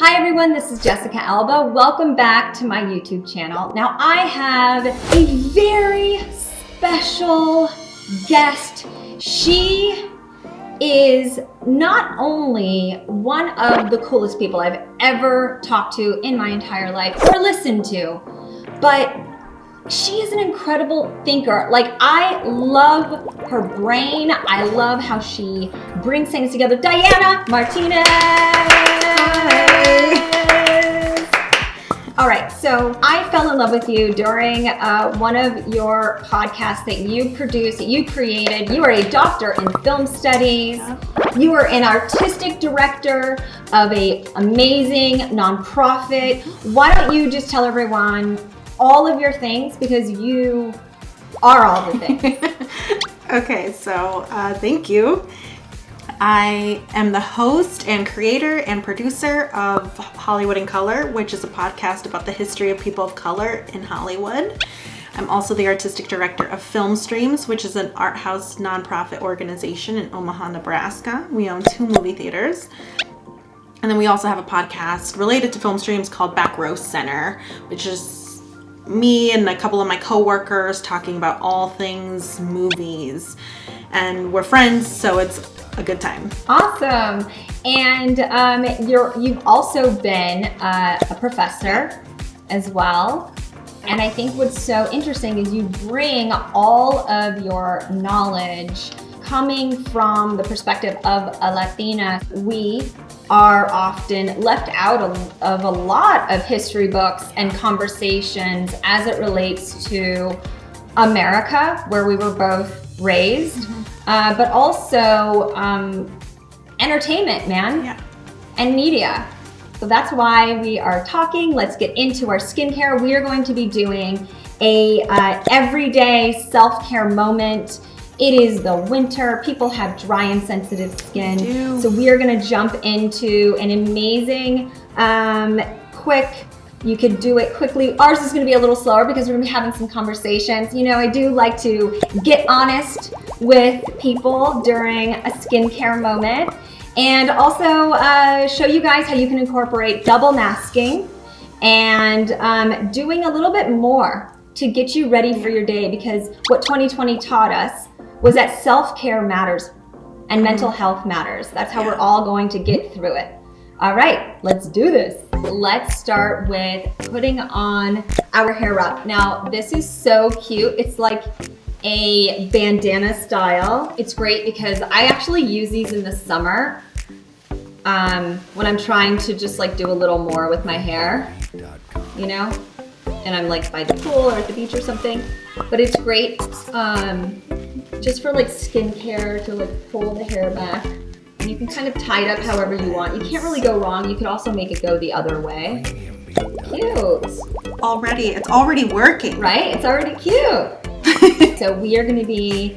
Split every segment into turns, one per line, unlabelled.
Hi everyone, this is Jessica Alba. Welcome back to my YouTube channel. Now I have a very special guest. She is not only one of the coolest people I've ever talked to in my entire life or listened to, but she is an incredible thinker. Like, I love her brain. I love how she brings things together. Diana Martinez. All right, so I fell in love with you during one of your podcasts that you produced, that you created. You are a doctor in film studies. You are an artistic director of an amazing nonprofit. Why don't you just tell everyone all of your things, because you are all the things.
Okay, so thank you. I am the host and creator and producer of Hollywood in Color, which is a podcast about the history of people of color in Hollywood. I'm also the artistic director of Film Streams, which is an art house nonprofit organization in Omaha, Nebraska. We own 2 movie theaters. And then we also have a podcast related to Film Streams called Backrow Center, which is me and a couple of my coworkers talking about all things movies. And we're friends, so it's a good time.
Awesome. And you've also been a professor as well. And I think what's so interesting is you bring all of your knowledge coming from the perspective of a Latina. We are often left out of a lot of history books and conversations as it relates to America, where we were both raised, but also entertainment, man, and media. So that's why we are talking. Let's get into our skincare. We are going to be doing a everyday self-care moment. It is the winter. People have dry and sensitive skin. So we are gonna jump into an amazing, quick, you could do it quickly. Ours is gonna be a little slower because we're gonna be having some conversations. You know, I do like to get honest with people during a skincare moment, and also show you guys how you can incorporate double masking and doing a little bit more to get you ready for your day, because what 2020 taught us was that self-care matters and mental health matters. That's how we're all going to get through it. All right, let's do this. Let's start with putting on our hair wrap. Now, this is so cute. It's like a bandana style. It's great because I actually use these in the summer when I'm trying to just like do a little more with my hair, you know? And I'm like by the pool or at the beach or something. But it's great just for like skincare, to like pull the hair back. And you can kind of tie it up however you want. You can't really go wrong. You could also make it go the other way. Cute.
It's already working.
Right? It's already cute. So we are gonna be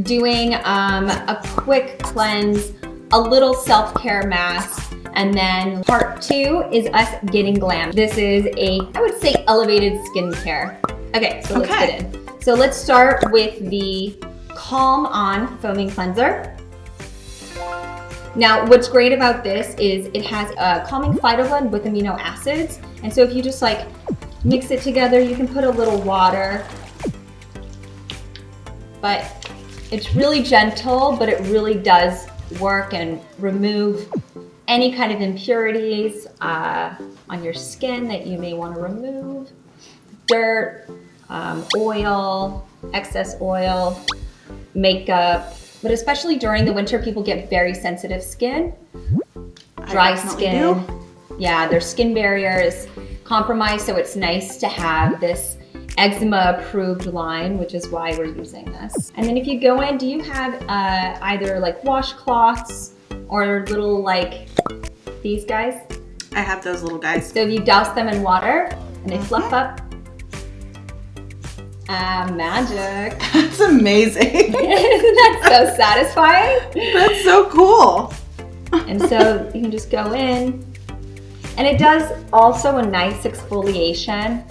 doing a quick cleanse, a little self-care mask, and then part 2 is us getting glam. This is I would say elevated skincare. Okay, so let's get in. So let's start with the Calm On Foaming Cleanser. Now, what's great about this is it has a calming phytoblend with amino acids. And so if you just like mix it together, you can put a little water. But it's really gentle, but it really does work and remove any kind of impurities on your skin that you may want to remove. Dirt, oil, excess oil, makeup. But especially during the winter, people get very sensitive skin, dry skin. Yeah, their skin barrier is compromised, so it's nice to have this eczema approved line, which is why we're using this. And then if you go in, do you have either like washcloths or little like these guys?
I have those little guys.
So if you douse them in water and they fluff up, magic.
That's amazing.
Isn't that so satisfying?
That's so cool.
And so you can just go in, and it does also a nice exfoliation.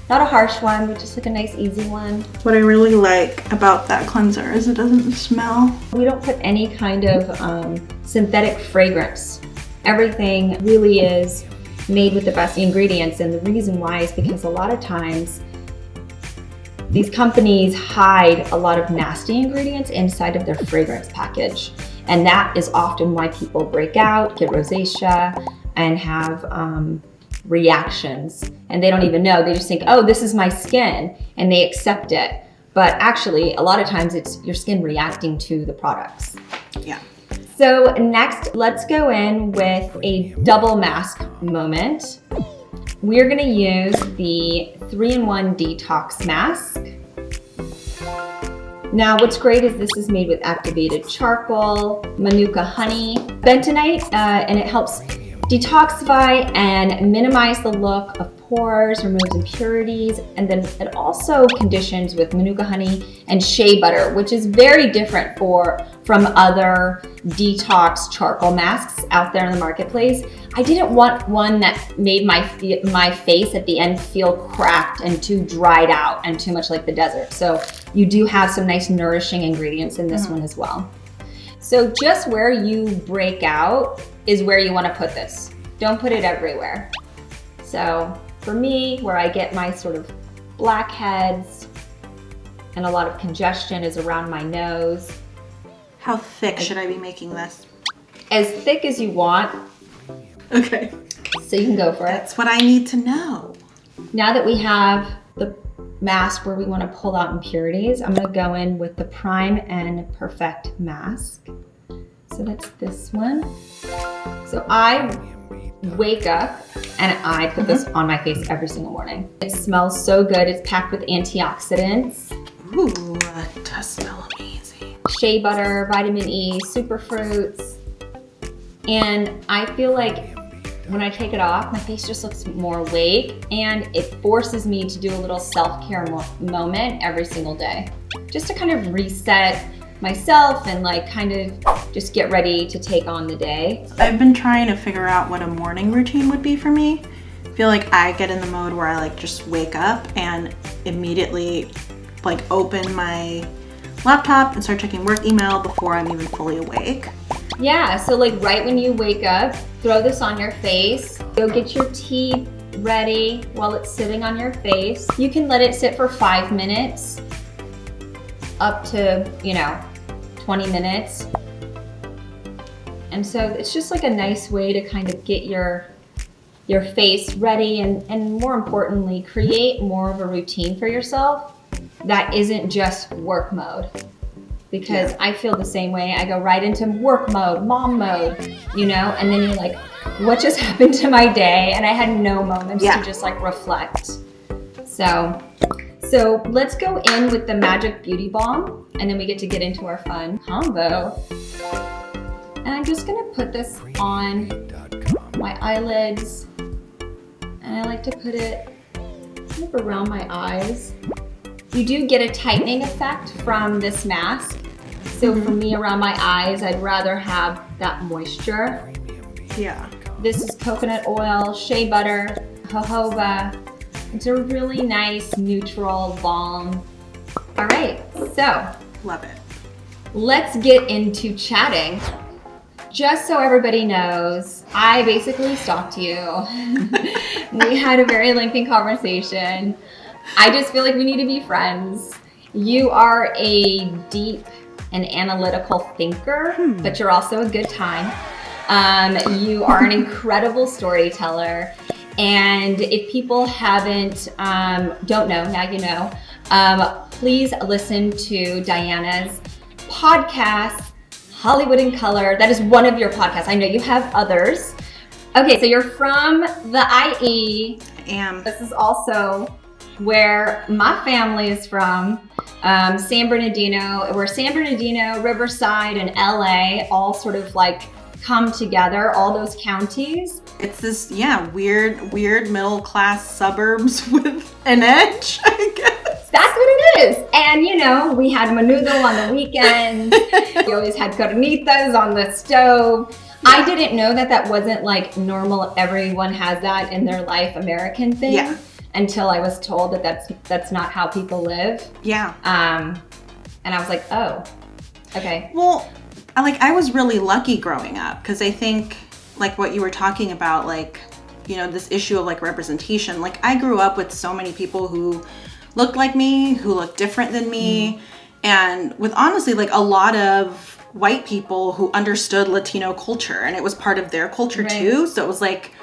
Not a harsh one, but just like a nice easy one.
What I really like about that cleanser is it doesn't smell.
We don't put any kind of synthetic fragrance Everything really is made with the best ingredients, and the reason why is because a lot of times these companies hide a lot of nasty ingredients inside of their fragrance package, and that is often why people break out, get rosacea, and have reactions, and they don't even know. They just think, oh, this is my skin, and they accept it. But actually, a lot of times it's your skin reacting to the products.
Yeah.
So next, let's go in with a double mask moment. We're gonna use the 3-in-1 Detox Mask. Now, what's great is this is made with activated charcoal, manuka honey, bentonite, and it helps detoxify and minimize the look of pores, removes impurities, and then it also conditions with manuka honey and shea butter, which is very different from other detox charcoal masks out there in the marketplace. I didn't want one that made my face at the end feel cracked and too dried out and too much like the desert. So you do have some nice nourishing ingredients in this one as well. So just where you break out is where you want to put this. Don't put it everywhere. So for me, where I get my sort of blackheads and a lot of congestion is around my nose.
How thick should I be making this?
As thick as you want.
Okay.
So you can go for it.
That's what I need to know.
Now that we have the mask where we want to pull out impurities, I'm going to go in with the Prime and Perfect mask. So that's this one. So I wake up and I put this on my face every single morning. It smells so good. It's packed with antioxidants.
Ooh, that does smell amazing.
Shea butter, vitamin E, superfruits. And I feel like when I take it off, my face just looks more awake, and it forces me to do a little self-care moment every single day. Just to kind of reset myself and like kind of just get ready to take on the day.
I've been trying to figure out what a morning routine would be for me. I feel like I get in the mode where I like just wake up and immediately like open my laptop and start checking work email before I'm even fully awake.
Yeah, so like right when you wake up, throw this on your face. Go get your tea ready while it's sitting on your face. You can let it sit for 5 minutes up to, 20 minutes. And so it's just like a nice way to kind of get your face ready and more importantly, create more of a routine for yourself that isn't just work mode. Because I feel the same way. I go right into work mode, mom mode, and then you're like, what just happened to my day? And I had no moments to just like reflect. So let's go in with the Magic Beauty Balm, and then we get into our fun combo. And I'm just gonna put this on my eyelids, and I like to put it kind of around my eyes. You do get a tightening effect from this mask. So for me, around my eyes, I'd rather have that moisture.
Yeah.
This is coconut oil, shea butter, jojoba. It's a really nice neutral balm. All right, so
Love it.
let's get into chatting. Just so everybody knows, I basically stalked you. We had a very lengthy conversation. I just feel like we need to be friends. You are a deep and analytical thinker, but you're also a good time. You are an incredible storyteller. And if people don't know, now you know, please listen to Diana's podcast, Hollywood in Color. That is one of your podcasts. I know you have others. Okay, so you're from the IE.
I am.
This is also where my family is from, San Bernardino, where San Bernardino, Riverside, and LA all sort of like come together, all those counties.
It's this, weird middle class suburbs with an edge, I guess.
That's what it is. And we had menudo on the weekend. We always had carnitas on the stove. I didn't know that wasn't like normal. Everyone has that in their life, American thing.
Yeah.
Until I was told that's not how people live.
Yeah.
And I was like, oh, okay.
Well, I was really lucky growing up because I think like what you were talking about, like, you know, this issue of like representation. Like I grew up with so many people who looked like me, who looked different than me, and with honestly like a lot of white people who understood Latino culture, and it was part of their culture too. So it was like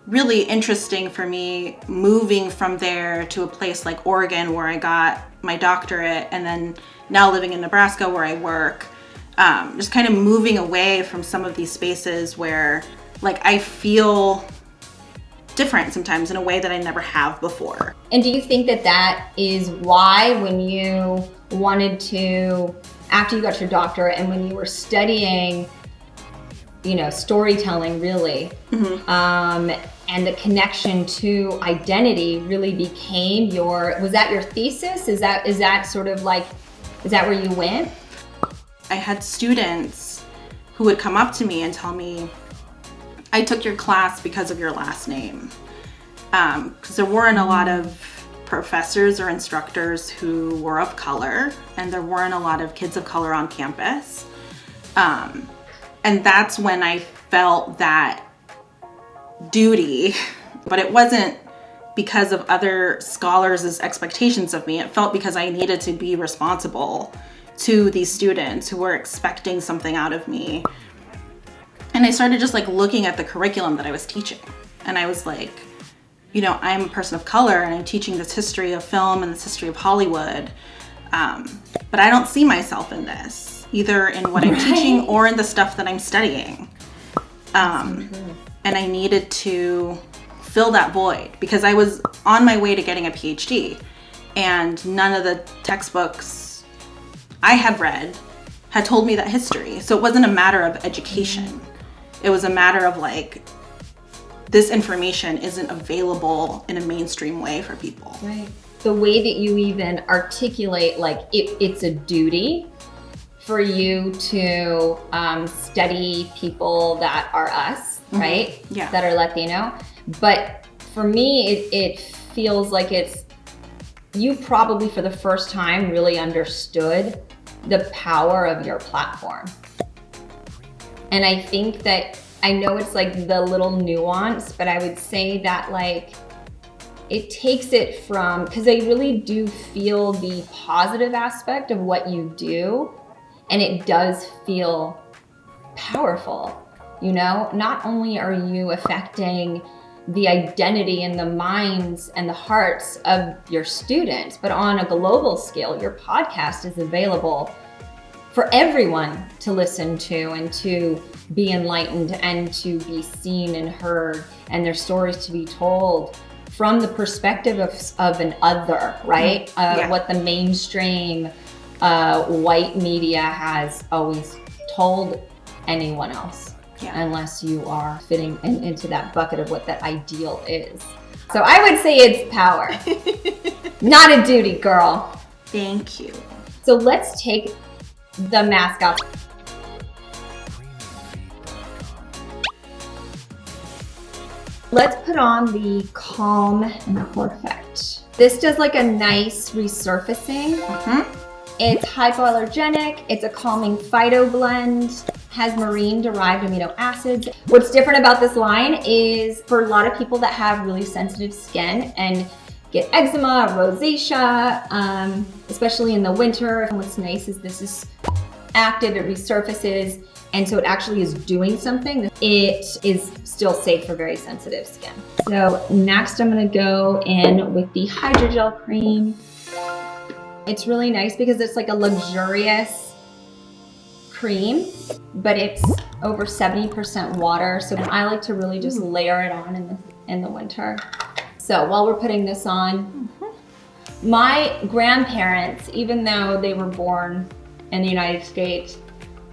really interesting for me moving from there to a place like Oregon where I got my doctorate, and then now living in Nebraska where I work, just kind of moving away from some of these spaces where like I feel different sometimes in a way that I never have before.
And do you think that that is why when you wanted to, after you got your doctorate and when you were studying, you know, storytelling really, and the connection to identity really became your, was that your thesis? Is that sort of like, is that where you went?
I had students who would come up to me and tell me, I took your class because of your last name. Because there weren't a lot of professors or instructors who were of color, and there weren't a lot of kids of color on campus. And that's when I felt that duty, but it wasn't because of other scholars' expectations of me. It felt because I needed to be responsible to these students who were expecting something out of me. And I started just like looking at the curriculum that I was teaching. And I was like, you know, I'm a person of color and I'm teaching this history of film and this history of Hollywood. But I don't see myself in this, either in what I'm teaching or in the stuff that I'm studying. And I needed to fill that void because I was on my way to getting a PhD, and none of the textbooks I had read had told me that history. So it wasn't a matter of education. It was a matter of like, this information isn't available in a mainstream way for people.
Right. The way that you even articulate, like it's a duty for you to study people that are us, right?
Yeah.
That are Latino. But for me, it feels like it's, you probably for the first time really understood the power of your platform. And I think that, I know it's like the little nuance, but I would say that like, it takes it from, because I really do feel the positive aspect of what you do, and it does feel powerful, you know? Not only are you affecting the identity and the minds and the hearts of your students, but on a global scale, your podcast is available for everyone to listen to and to be enlightened and to be seen and heard, and their stories to be told from the perspective of an other, right? What the mainstream white media has always told anyone else, unless you are fitting into that bucket of what that ideal is. So I would say it's power, not a duty, girl.
Thank you.
So let's take the mask off. Let's put on the Calm and Perfect. This does like a nice resurfacing. It's hypoallergenic, it's a calming phyto blend, has marine derived amino acids. What's different about this line is for a lot of people that have really sensitive skin and get eczema, rosacea, especially in the winter. And what's nice is this is active, it resurfaces, and so it actually is doing something. It is still safe for very sensitive skin. So next I'm gonna go in with the hydrogel cream. It's really nice because it's like a luxurious cream, but it's over 70% water. So I like to really just layer it on in the winter. So while we're putting this on, my grandparents, even though they were born in the United States,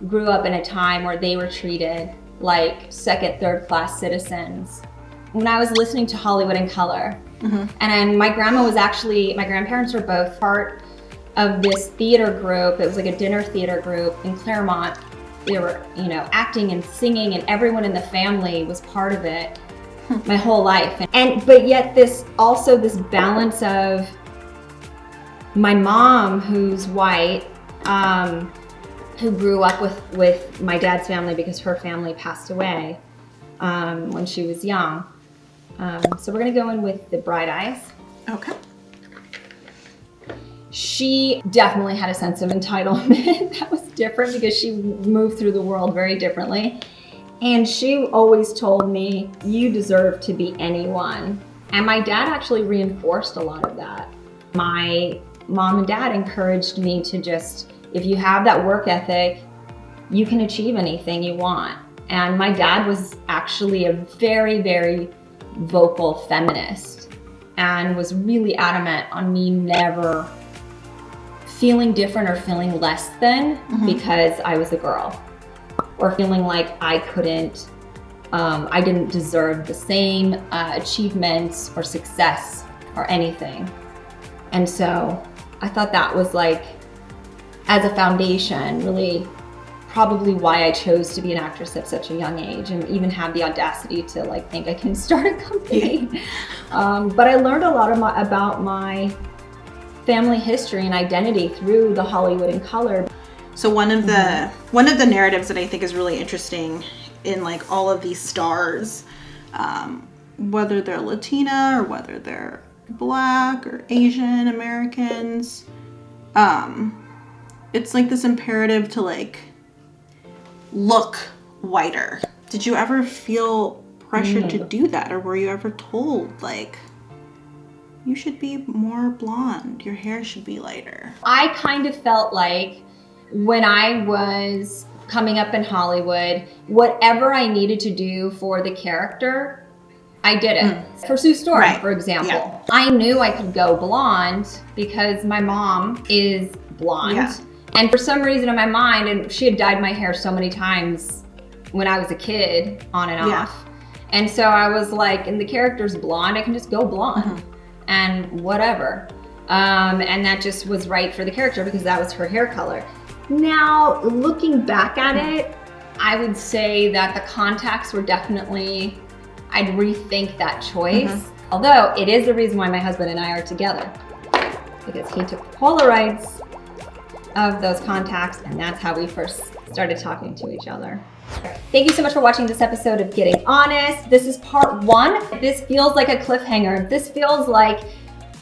grew up in a time where they were treated like second, third class citizens. When I was listening to Hollywood in Color, and my grandparents were both part of this theater group. It was like a dinner theater group in Claremont. They were, you know, acting and singing, and everyone in the family was part of it my whole life. But yet this balance of my mom, who's white, who grew up with my dad's family because her family passed away, when she was young. So we're gonna go in with the Bright Eyes.
Okay.
She definitely had a sense of entitlement that was different because she moved through the world very differently. And she always told me, you deserve to be anyone. And my dad actually reinforced a lot of that. My mom and dad encouraged me to just, if you have that work ethic, you can achieve anything you want. And my dad was actually a very, very vocal feminist and was really adamant on me never feeling different or feeling less than because I was a girl, or feeling like I didn't deserve the same achievements or success or anything. And so I thought that was like, as a foundation, really probably why I chose to be an actress at such a young age and even have the audacity to like think I can start a company. But I learned a lot about my family history and identity through the Hollywood in Color.
So one of the narratives that I think is really interesting in like all of these stars, whether they're Latina or whether they're Black or Asian Americans, it's like this imperative to like look whiter. Did you ever feel pressured to do that, or were you ever told like you should be more blonde, your hair should be lighter?
I kind of felt like when I was coming up in Hollywood, whatever I needed to do for the character, I did it. For Sue Storm, for example, I knew I could go blonde because my mom is blonde. And for some reason in my mind, and she had dyed my hair so many times when I was a kid, on and off. And so I was like, and the character's blonde, I can just go blonde and whatever. And that just was right for the character because that was her hair color. Now, looking back at it, I would say that the contacts were definitely, I'd rethink that choice. Although it is the reason why my husband and I are together, because he took Polaroids of those contacts, and that's how we first started talking to each other. Thank you so much for watching this episode of Getting Honest. This is part 1. This feels like a cliffhanger. This feels like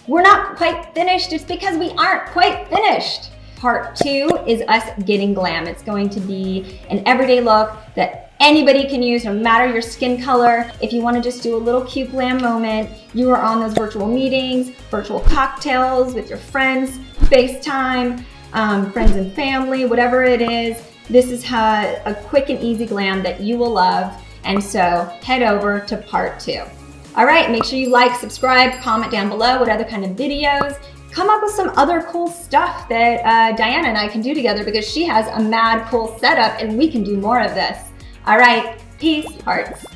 we're not quite finished. It's because we aren't quite finished. Part 2 is us getting glam. It's going to be an everyday look that anybody can use, no matter your skin color. If you want to just do a little cute glam moment, you are on those virtual meetings, virtual cocktails with your friends, FaceTime, friends and family, whatever it is. This is a quick and easy glam that you will love. And so head over to part 2. All right, make sure you like, subscribe, comment down below what other kind of videos. Come up with some other cool stuff that Diana and I can do together, because she has a mad cool setup and we can do more of this. All right, peace, hearts.